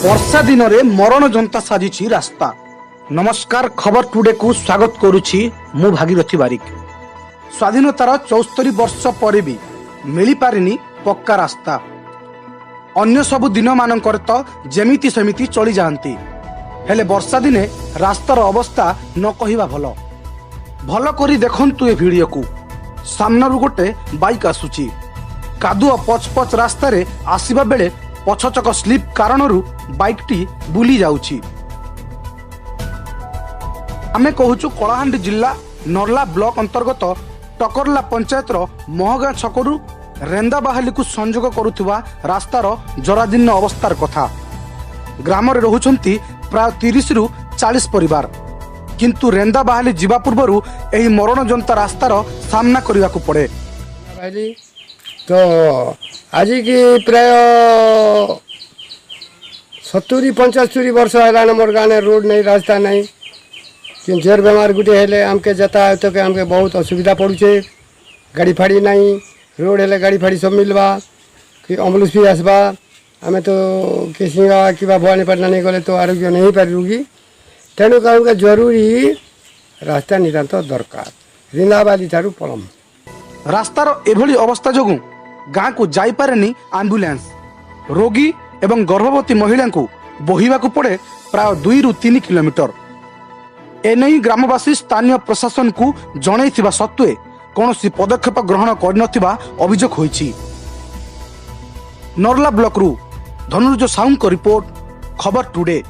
वर्षा दिन रे मरण जनता साजिछि रास्ता। नमस्कार, खबर टुडे को स्वागत करुछि मु भागीरथी बारिक। स्वाधीनतार 74 वर्ष पर भी मिली पारिनी पक्का रास्ता। अन्य सबु दिन मानकर तो जेमिति सेमिति चली जाती, हेले वर्षा दिने रास्तार अवस्था न कहिबा भलो। भलो करी देखंतु ए वीडियो को। सामनारु गोटे बाइक आसुची। कादुआ पच पच रास्ता रे आसीबा बेले पछचक स्लिप कारणरू बाइकटी बुली जाउची। आमे कहूचु कलाहांडी जिला नर्ला ब्लॉक अंतर्गत टकरला पंचायतर महगा छकरू रेंदाबाहाली को संजोग करुवा रास्तार जराजीर्ण अवस्थार कथा। ग्राम रे रहुछंती प्राय 30 रु 40 परिवार, किंतु रेंदाबाहाली जीवा पूर्वरु एही मरण जनता रास्तार सामना करिवाकू पड़े। तो आज की प्राय 70-75 वर्ष है मोर गाँव रोड नहीं, रास्ता नहीं। कि जोर बेमार गुटे हेले आमके यातायात के आमके बहुत असुविधा पड़ुचे। गाड़ी फाड़ी नहीं, रोड हेले गाड़ी फाड़ी सब मिलवा कि एम्बुलेंस भी आसवा। आम तो केसिंगा कि भवानीपाटना नहीं गले तो आरोग्य नहीं पार रोगी। तेणु कहूँ जरूरी रास्ता नितांत दरकार। रिंदाबाली ठारू पलम रास्तार एभली अवस्था जोगु गाँ को जाई पारेनी एम्बुलेंस। रोगी एवं गर्भवती महिला को बोहिबाकू पड़े प्राय 2 रु 3 किलोमीटर। एने ग्रामवासी स्थानीय प्रशासन को जनइथिबा सत्वे कौनसी पदक्षेप ग्रहण करनथिबा अभियोग होईछि। नर्ला ब्लॉक रु धनुर्ज साउंड को रिपोर्ट, खबर टुडे।